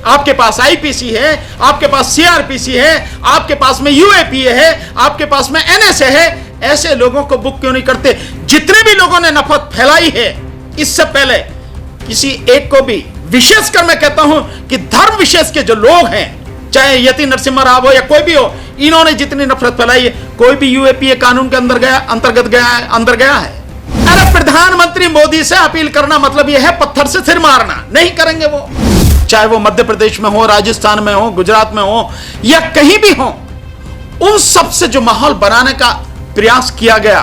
आपके पास आईपीसी है, आपके पास सीआरपीसी है, आपके पास में यूएपीए है, आपके पास में एनएसए है, ऐसे लोगों को बुक क्यों नहीं करते? जितने भी लोगों ने नफरत फैलाई है इससे पहले, किसी एक को भी, विशेषकर मैं कहता हूं कि धर्म विशेष के जो लोग हैं, चाहे यति नरसिम्हा राव हो या कोई भी हो, इन्होंने जितनी नफरत फैलाई है, कोई भी यूएपीए कानून के अंतर्गत गया है? अरे प्रधानमंत्री मोदी से अपील करना मतलब यह है पत्थर से सिर मारना? नहीं करेंगे वो। चाहे वो मध्य प्रदेश में हो, राजस्थान में हो, गुजरात में हो या कहीं भी हो, उन सब से जो माहौल बनाने का प्रयास किया गया,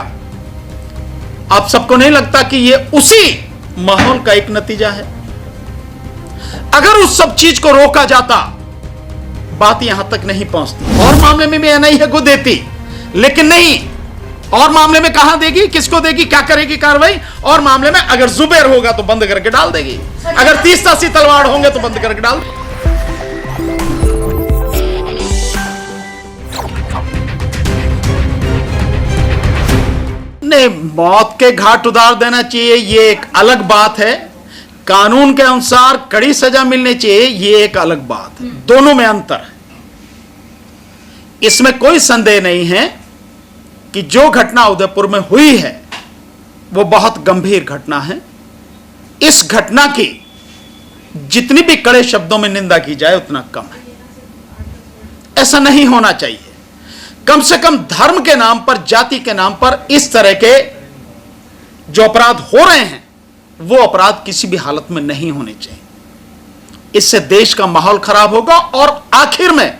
आप सबको नहीं लगता कि यह उसी माहौल का एक नतीजा है? अगर उस सब चीज को रोका जाता, बात यहां तक नहीं पहुंचती। और मामले में भी एनआईए को देती, लेकिन नहीं। और मामले में कहां देगी, किसको देगी, क्या करेगी कार्रवाई? और मामले में अगर जुबैर होगा तो बंद करके डाल देगी, अगर 30-80 तलवार होंगे तो बंद करके डाल देगी। नहीं, मौत के घाट उतार देना चाहिए, ये एक अलग बात है। कानून के अनुसार कड़ी सजा मिलनी चाहिए, ये एक अलग बात है। दोनों में अंतर है। इसमें कोई संदेह नहीं है कि जो घटना उदयपुर में हुई है वो बहुत गंभीर घटना है। इस घटना की जितनी भी कड़े शब्दों में निंदा की जाए उतना कम है। ऐसा नहीं होना चाहिए। कम से कम धर्म के नाम पर, जाति के नाम पर इस तरह के जो अपराध हो रहे हैं वो अपराध किसी भी हालत में नहीं होने चाहिए। इससे देश का माहौल खराब होगा और आखिर में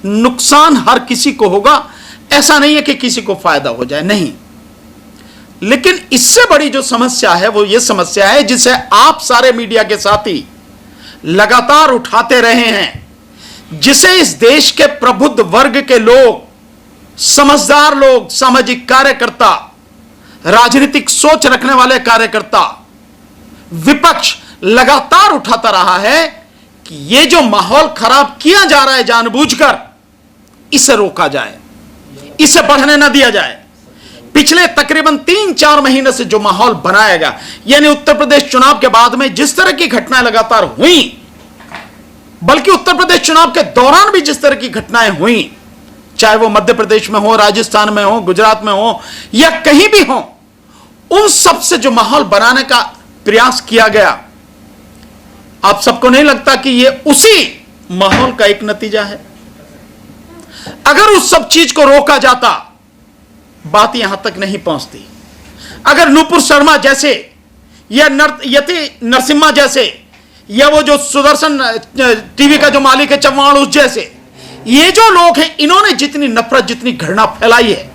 नुकसान हर किसी को होगा। ऐसा नहीं है कि किसी को फायदा हो जाए, नहीं। लेकिन इससे बड़ी जो समस्या है वो ये समस्या है जिसे आप सारे मीडिया के साथी लगातार उठाते रहे हैं, जिसे इस देश के प्रबुद्ध वर्ग के लोग, समझदार लोग, सामाजिक कार्यकर्ता, राजनीतिक सोच रखने वाले कार्यकर्ता, विपक्ष लगातार उठाता रहा है कि यह जो माहौल खराब किया जा रहा है जानबूझकर, इसे रोका जाए, इसे बढ़ने न दिया जाए। पिछले तकरीबन 3-4 महीने से जो माहौल बनाया गया, यानी उत्तर प्रदेश चुनाव के बाद में जिस तरह की घटनाएं लगातार हुई, बल्कि उत्तर प्रदेश चुनाव के दौरान भी जिस तरह की घटनाएं हुई, चाहे वो मध्य प्रदेश में हो, राजस्थान में हो, गुजरात में हो या कहीं भी हो, उन सब से जो माहौल बनाने का प्रयास किया गया, आप सबको नहीं लगता कि यह उसी माहौल का एक नतीजा है? अगर उस सब चीज को रोका जाता, बात यहां तक नहीं पहुंचती। अगर नुपुर शर्मा जैसे या यति नरसिम्हा जैसे या वो जो सुदर्शन टीवी का जो मालिक है चव्हाण उस जैसे, ये जो लोग हैं, इन्होंने जितनी नफरत, जितनी घृणा फैलाई है,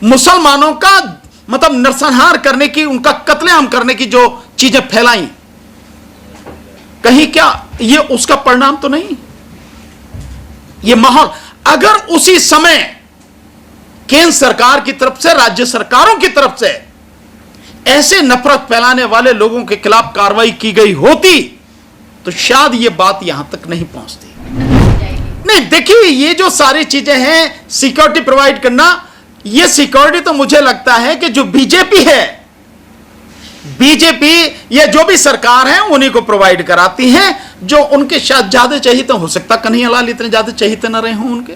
मुसलमानों का मतलब नरसंहार करने की, उनका कत्लेआम करने की जो चीजें फैलाई, कहीं क्या ये उसका परिणाम तो नहीं? ये माहौल अगर उसी समय केंद्र सरकार की तरफ से, राज्य सरकारों की तरफ से ऐसे नफरत फैलाने वाले लोगों के खिलाफ कार्रवाई की गई होती तो शायद ये बात यहां तक नहीं पहुंचती। नहीं, देखिए, ये जो सारी चीजें हैं, सिक्योरिटी प्रोवाइड करना, ये सिक्योरिटी तो मुझे लगता है कि जो बीजेपी है, बीजेपी या जो भी सरकार है उन्हीं को प्रोवाइड कराती हैं। जो उनके शायद ज्यादा चाहिए, तो हो सकता कन्हैया लाल इतने ज्यादा चाहिए न रहे हों उनके।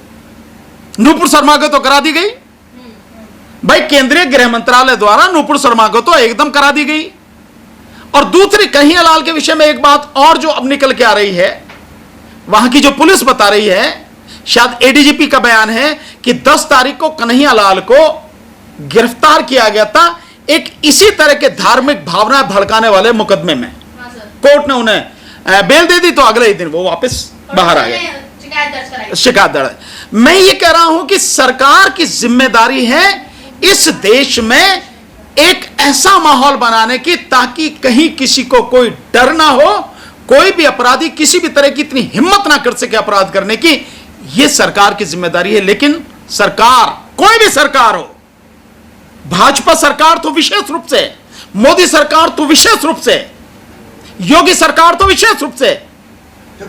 नुपुर शर्मा को तो करा दी गई भाई, केंद्रीय गृह मंत्रालय द्वारा नुपुर शर्मा को तो एकदम करा दी गई। और दूसरी, कन्हैया लाल के विषय में एक बात और जो अब निकल के आ रही है, वहां की जो पुलिस बता रही है, शायद एडीजीपी का बयान है कि 10 तारीख को कन्हैया लाल को गिरफ्तार किया गया था एक इसी तरह के धार्मिक भावना भड़काने वाले मुकदमे में। कोर्ट ने उन्हें बेल दे दी तो अगले ही दिन वो वापस बाहर आ गए, शिकायत दर्ज। मैं ये कह रहा हूं कि सरकार की जिम्मेदारी है इस देश में एक ऐसा माहौल बनाने की ताकि कहीं किसी को कोई डर ना हो, कोई भी अपराधी किसी भी तरह की इतनी हिम्मत ना कर सके अपराध करने की। यह सरकार की जिम्मेदारी है। लेकिन सरकार, कोई भी सरकार हो, भाजपा सरकार तो विशेष रूप से, मोदी सरकार तो विशेष रूप से, योगी सरकार तो विशेष रूप से,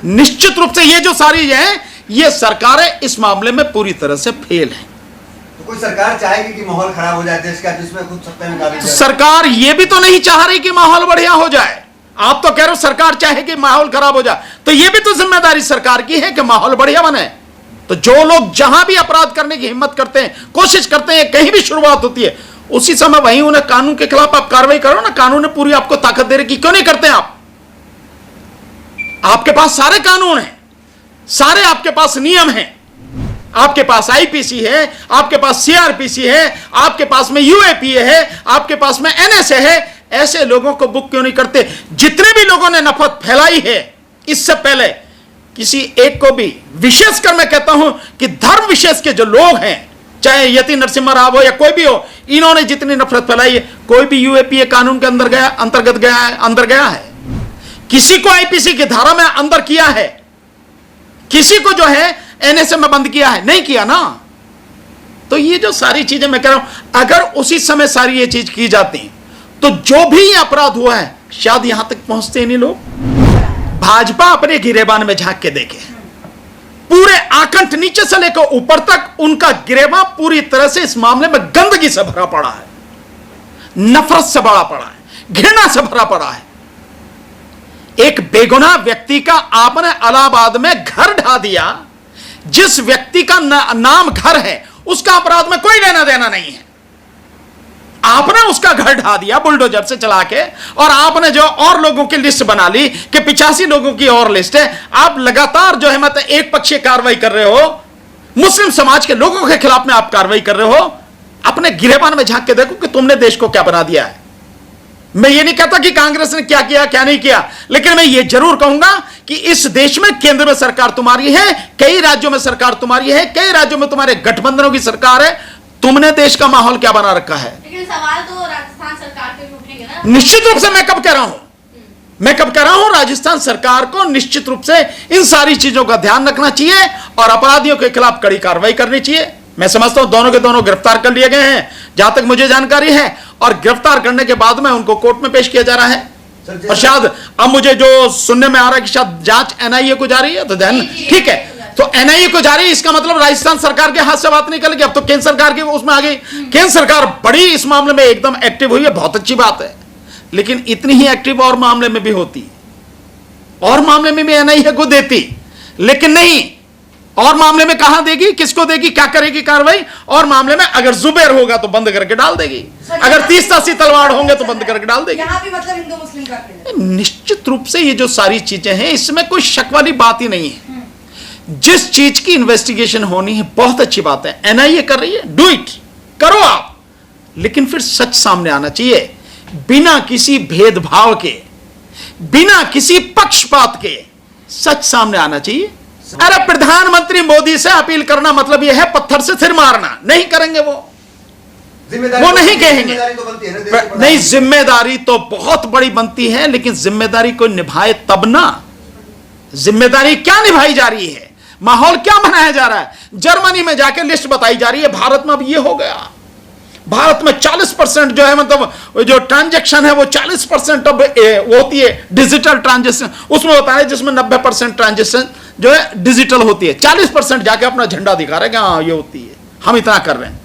निश्चित रूप से ये जो सारी है, ये सरकारें इस मामले में पूरी तरह से फेल हैं। तो कोई सरकार चाहेगी कि माहौल खराब हो जाए देश का, जिसमें खुद सत्ता में काबिज है? सरकार ये भी तो नहीं चाह रही कि माहौल बढ़िया हो जाए। आप तो कह रहे हो सरकार चाहे कि माहौल खराब हो जाए, तो यह भी तो जिम्मेदारी सरकार की है कि माहौल बढ़िया बने। तो जो लोग जहां भी अपराध करने की हिम्मत करते हैं, कोशिश करते हैं, कहीं भी शुरुआत होती है, उसी समय वहीं उन्हें कानून के खिलाफ आप कार्रवाई करो ना। कानून ने पूरी आपको ताकत दे रही, क्यों नहीं करते आप? आपके पास सारे कानून हैं, सारे आपके पास नियम हैं, आपके पास आईपीसी है, आपके पास सीआरपीसी है, आपके पास में यूएपीए है, आपके पास में एनएसए है। ऐसे लोगों को बुक क्यों नहीं करते? जितने भी लोगों ने नफरत फैलाई है, इससे पहले किसी एक को भी, विशेषकर मैं कहता हूं कि धर्म विशेष के जो लोग हैं, चाहे यति नरसिम्हा राव हो या कोई भी हो, इन्होंने जितनी नफरत फैलाई है, कोई भी यूएपीए कानून के अंतर्गत गया है? किसी को आईपीसी की धारा में अंदर किया है? किसी को जो है एनएसए में बंद किया है? नहीं किया ना। तो ये जो सारी चीजें मैं कह रहा हूं, अगर उसी समय सारी ये चीज की जाती तो जो भी ये अपराध हुआ है शायद यहां तक पहुंचते नहीं लोग। भाजपा अपने गिरेबान में झांक के देखे, पूरे आकंठ नीचे से लेकर ऊपर तक उनका गिरेबान पूरी तरह से इस मामले में गंदगी से भरा पड़ा है, नफरत से भरा पड़ा है, घृणा से भरा पड़ा है। एक बेगुनाह व्यक्ति का आपने इलाहाबाद में घर ढा दिया, जिस व्यक्ति का नाम घर है उसका अपराध में कोई लेना देना नहीं है। आपने उसका घर ढा दिया बुलडोजर से चला के, और आपने जो और लोगों की लिस्ट बना ली कि 85 लोगों की और लिस्ट है। आप लगातार जो है मतलब एक पक्षीय कार्रवाई कर रहे हो, मुस्लिम समाज के लोगों के खिलाफ में आप कार्रवाई कर रहे हो। अपने गिरेबान में झांक के देखो कि तुमने देश को क्या बना दिया है। मैं ये नहीं कहता कि कांग्रेस ने क्या किया क्या नहीं किया, लेकिन मैं ये जरूर कहूंगा कि इस देश में केंद्र में सरकार तुम्हारी है, कई राज्यों में सरकार तुम्हारी है, कई राज्यों में तुम्हारे गठबंधनों की सरकार है। तुमने देश का माहौल क्या बना रखा है? लेकिन सवाल तो राजस्थान सरकार पे भी उठेंगे ना। निश्चित रूप से मैं कब कह रहा हूं राजस्थान सरकार को निश्चित रूप से इन सारी चीजों का ध्यान रखना चाहिए और अपराधियों के खिलाफ कड़ी कार्रवाई करनी चाहिए। मैं समझता हूं दोनों के दोनों गिरफ्तार कर लिए गए हैं जहां तक मुझे जानकारी है, और गिरफ्तार करने के बाद में उनको कोर्ट में पेश किया जा रहा है। और शायद अब मुझे जो सुनने में आ रहा है कि शायद जांच एनआईए को जा रही है, तो ध्यान ठीक है, तो एनआईए को जा रही है, इसका मतलब राजस्थान सरकार के हाथ से बात निकल गई। अब तो केंद्र सरकार की उसमें आ गई। केंद्र सरकार बड़ी इस मामले में एकदम एक्टिव हुई है, बहुत अच्छी बात है। लेकिन इतनी ही एक्टिव और मामले में भी होती, और मामले में भी एनआईए को देती, लेकिन नहीं। और मामले में कहां देगी, किसको देगी, क्या करेगी कार्रवाई? और मामले में अगर जुबैर होगा तो बंद करके डाल देगी, अगर 30-80 तलवार होंगे तो बंद करके डाल देगी। यहाँ भी मतलब हिंदू मुस्लिम का खेल है। निश्चित रूप से ये जो सारी चीजें हैं, इसमें कोई शक वाली बात ही नहीं है। जिस चीज की इन्वेस्टिगेशन होनी है, बहुत अच्छी बात है, एनआईए कर रही है, डू इट, करो आप, लेकिन फिर सच सामने आना चाहिए, बिना किसी भेदभाव के, बिना किसी पक्षपात के सच सामने आना चाहिए। अरे प्रधानमंत्री मोदी से अपील करना मतलब यह है पत्थर से सिर मारना, नहीं करेंगे वो नहीं कहेंगे। नहीं, जिम्मेदारी तो बहुत बड़ी बनती है, लेकिन जिम्मेदारी को निभाए तब ना। जिम्मेदारी क्या निभाई जा रही है, माहौल क्या बनाया जा रहा है? जर्मनी में जाके लिस्ट बताई जा रही है, भारत में अब ये हो गया। भारत में 40% जो है मतलब जो ट्रांजैक्शन है वो 40% अब वो होती है डिजिटल ट्रांजैक्शन, उसमें होता है जिसमें 90% ट्रांजैक्शन जो है डिजिटल होती है। 40% जाके अपना झंडा दिखा रहे हैं कि हाँ ये होती है, हम इतना कर रहे हैं।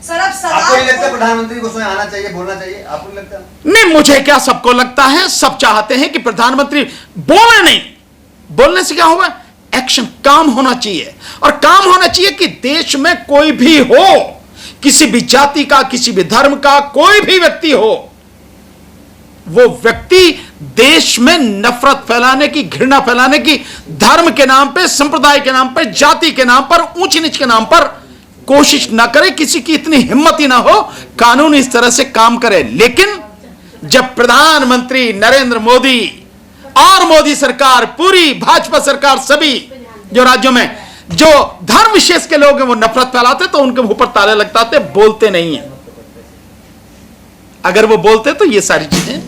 सर अब आपको नहीं लगता प्रधानमंत्री को उसमें आना चाहिए, बोलना चाहिए? आपको नहीं लगता? नहीं, मुझे क्या, सबको लगता है, सब चाहते हैं कि प्रधानमंत्री बोले, नहीं बोलने से क्या होगा, एक्शन, काम होना चाहिए। और काम होना चाहिए कि देश में कोई भी हो, किसी भी जाति का, किसी भी धर्म का कोई भी व्यक्ति हो, वो व्यक्ति देश में नफरत फैलाने की, घृणा फैलाने की, धर्म के नाम पे, संप्रदाय के नाम पे, जाति के नाम पर, ऊंच नीच के नाम पर कोशिश ना करे। किसी की इतनी हिम्मत ही ना हो कानून इस तरह से काम करे। लेकिन जब प्रधानमंत्री नरेंद्र मोदी और मोदी सरकार, पूरी भाजपा सरकार, सभी जो राज्यों में जो धर्म विशेष के लोग हैं वो नफरत फैलाते, तो उनके ऊपर ताले लगते, बोलते नहीं है। अगर वो बोलते तो ये सारी चीजें